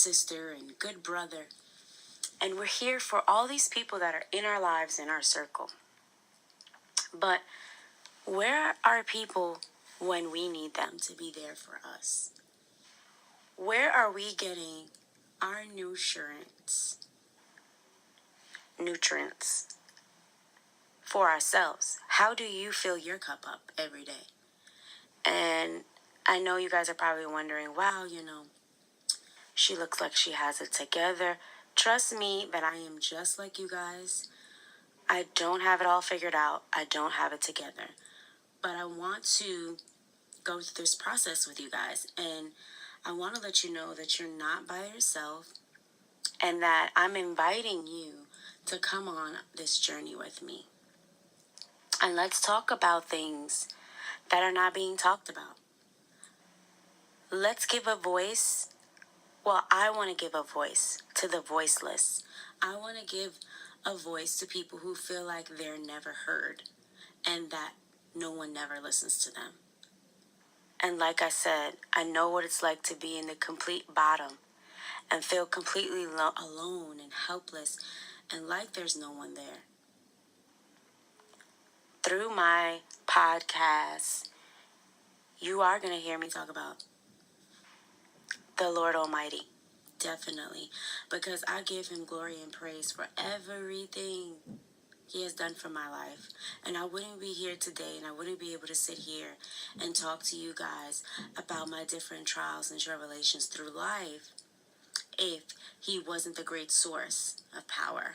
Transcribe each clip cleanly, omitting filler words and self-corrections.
sister and good brother. And we're here for all these people that are in our lives, in our circle. But where are people when we need them to be there for us? Where are we getting our nutrients for ourselves? How do you fill your cup up every day? And I know you guys are probably wondering, wow, she looks like she has it together. Trust me that I am just like you guys. I don't have it all figured out. I don't have it together. But I want to go through this process with you guys. And I want to let you know that you're not by yourself and that I'm inviting you to come on this journey with me. And let's talk about things that are not being talked about. Let's give a voice. Well, I want to give a voice to the voiceless. I want to give a voice to people who feel like they're never heard and that no one never listens to them. And like I said, I know what it's like to be in the complete bottom and feel completely alone and helpless and like there's no one there. Through my podcast, you are going to hear me talk about the Lord Almighty. Definitely. Because I give him glory and praise for everything he has done for my life. And I wouldn't be here today and I wouldn't be able to sit here and talk to you guys about my different trials and tribulations through life if he wasn't the great source of power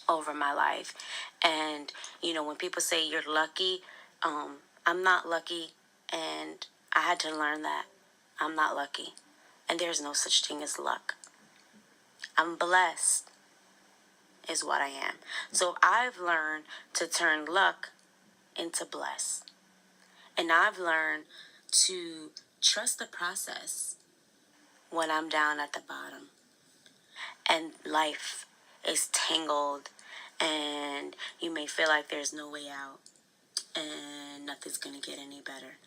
over my life. And, when people say you're lucky, I'm not lucky. And I had to learn that I'm not lucky. And there's no such thing as luck. I'm blessed is what I am. So I've learned to turn luck into bless. And I've learned to trust the process when I'm down at the bottom. And life is tangled and you may feel like there's no way out and nothing's going to get any better.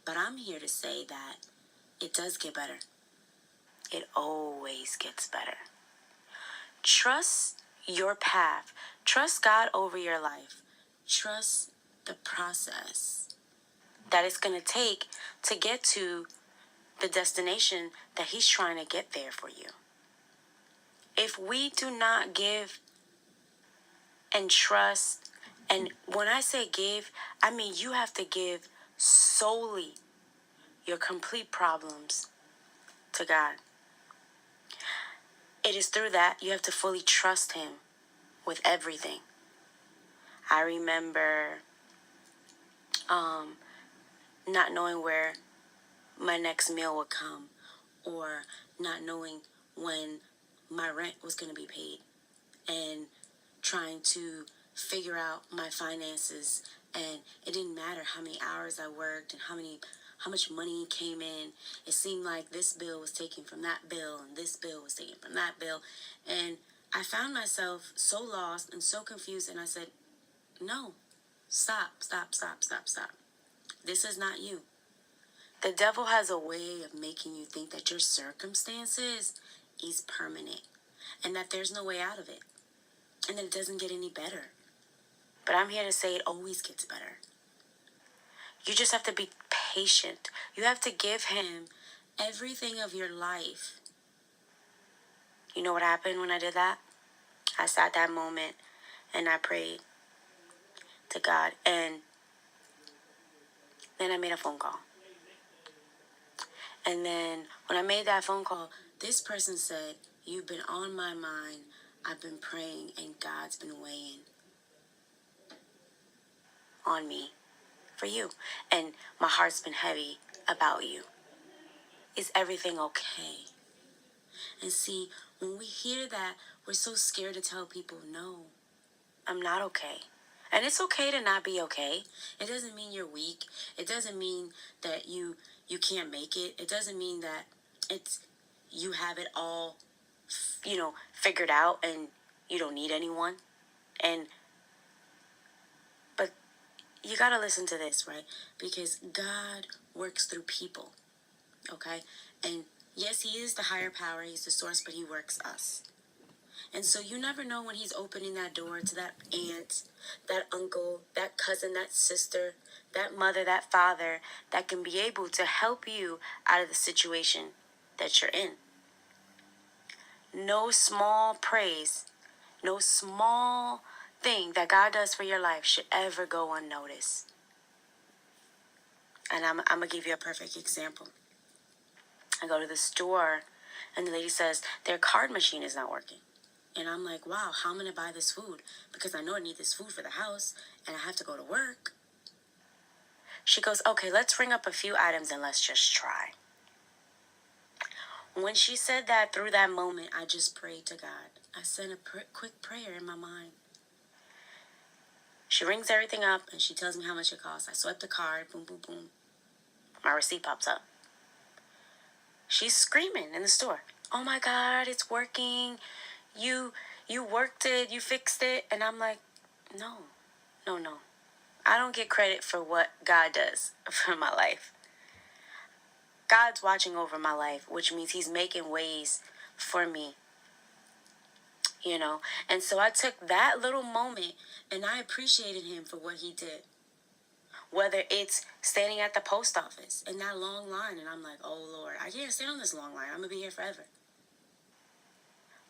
But I'm here to say that it does get better. It always gets better. Trust your path. Trust God over your life. Trust the process that it's going to take to get to the destination that he's trying to get there for you. If we do not give and trust, and when I say give, I mean you have to give solely your complete problems to God. It is through that you have to fully trust him with everything. I remember not knowing where my next meal would come or not knowing when my rent was going to be paid and trying to figure out my finances. And it didn't matter how many hours I worked and how much money came in. It seemed like this bill was taken from that bill and this bill was taken from that bill. And I found myself so lost and so confused. And I said, no, stop. This is not you. The devil has a way of making you think that your circumstances is permanent and that there's no way out of it and that it doesn't get any better. But I'm here to say it always gets better. You just have to be patient. You have to give him everything of your life. You know what happened when I did that? I sat that moment and I prayed to God. And then I made a phone call. And then when I made that phone call, this person said, you've been on my mind. I've been praying and God's been weighing on me for you. And my heart's been heavy about you. Is everything okay? And see, when we hear that, we're so scared to tell people, no, I'm not okay. And it's okay to not be okay. It doesn't mean you're weak. It doesn't mean that you can't make it. It doesn't mean that you have it all, figured out and you don't need anyone. But you got to listen to this, right? Because God works through people, okay? And Yes, he is the higher power, he's the source, but he works us. And so you never know when he's opening that door to that aunt, that uncle, that cousin, that sister, that mother, that father that can be able to help you out of the situation that you're in. No small praise, no small thing that God does for your life should ever go unnoticed. And I'm going to give you a perfect example. I go to the store and the lady says, their card machine is not working. And I'm like, wow, how am I going to buy this food? Because I know I need this food for the house and I have to go to work. She goes, okay, let's ring up a few items and let's just try. When she said that, through that moment, I just prayed to God. I said a quick prayer in my mind. She rings everything up and she tells me how much it costs. I swipe the card, boom, boom, boom. My receipt pops up. She's screaming in the store. Oh my God, it's working. You worked it, you fixed it. And I'm like, no. I don't get credit for what God does for my life. God's watching over my life, which means he's making ways for me. And so I took that little moment and I appreciated him for what he did. Whether it's standing at the post office in that long line and I'm like, oh Lord, I can't stand on this long line. I'm going to be here forever.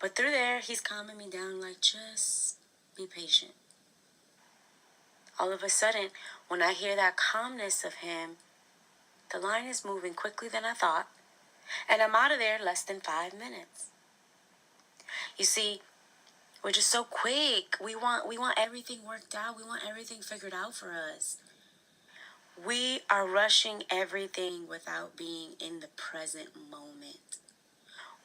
But through there, he's calming me down like, just be patient. All of a sudden, when I hear that calmness of him, the line is moving quickly than I thought, and I'm out of there less than 5 minutes. You see, we're just so quick. We want everything worked out. We want everything figured out for us. We are rushing everything without being in the present moment.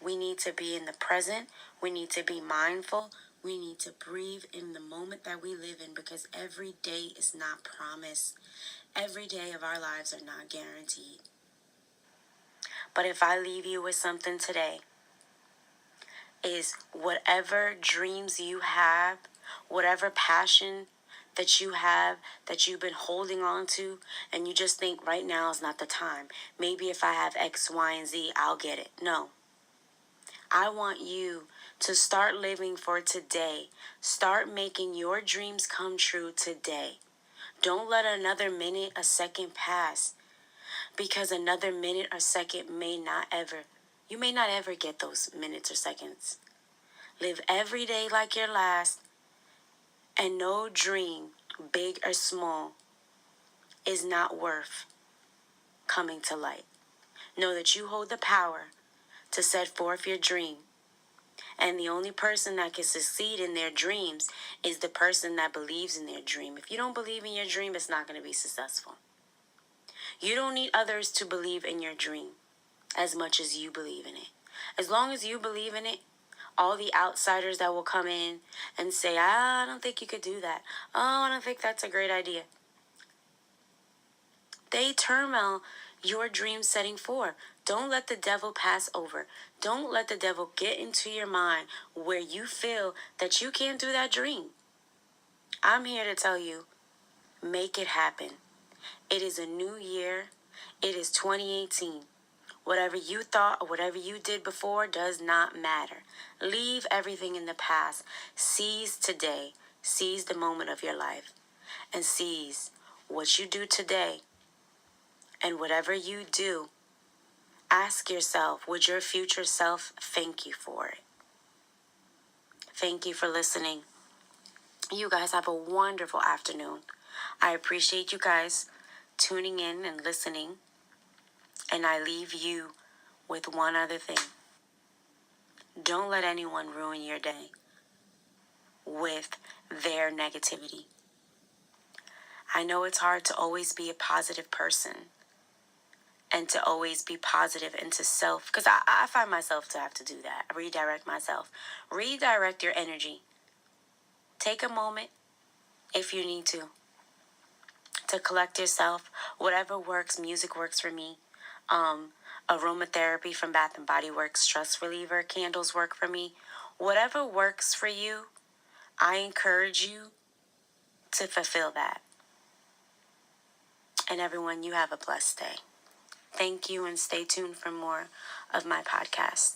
We need to be in the present. We need to be mindful. We need to breathe in the moment that we live in, because every day is not promised. Every day of our lives are not guaranteed. But if I leave you with something today, is whatever dreams you have, whatever passion that you have, that you've been holding on to, and you just think right now is not the time. Maybe if I have X, Y, and Z, I'll get it. No. I want you to start living for today. Start making your dreams come true today. Don't let another minute, a second pass, because another minute or second you may not ever get those minutes or seconds. Live every day like your last, and no dream, big or small, is not worth coming to light. Know that you hold the power to set forth your dream. And the only person that can succeed in their dreams is the person that believes in their dream. If you don't believe in your dream, it's not going to be successful. You don't need others to believe in your dream as much as you believe in it. As long as you believe in it, all the outsiders that will come in and say, I don't think you could do that. Oh, I don't think that's a great idea. They terminate your dream setting forth. Don't let the devil pass over. Don't let the devil get into your mind where you feel that you can't do that dream. I'm here to tell you, make it happen. It is a new year. It is 2018. Whatever you thought or whatever you did before does not matter. Leave everything in the past. Seize today. Seize the moment of your life. And seize what you do today. And whatever you do, ask yourself, would your future self thank you for it? Thank you for listening. You guys have a wonderful afternoon. I appreciate you guys tuning in and listening. And I leave you with one other thing. Don't let anyone ruin your day with their negativity. I know it's hard to always be a positive person and to always be positive into self, because I find myself to have to do that. Redirect myself. Redirect your energy. Take a moment, if you need to collect yourself. Whatever works. Music works for me. Aromatherapy from Bath and Body Works, stress reliever, candles work for me. Whatever works for you, I encourage you to fulfill that. And everyone, you have a blessed day. Thank you and stay tuned for more of my podcast.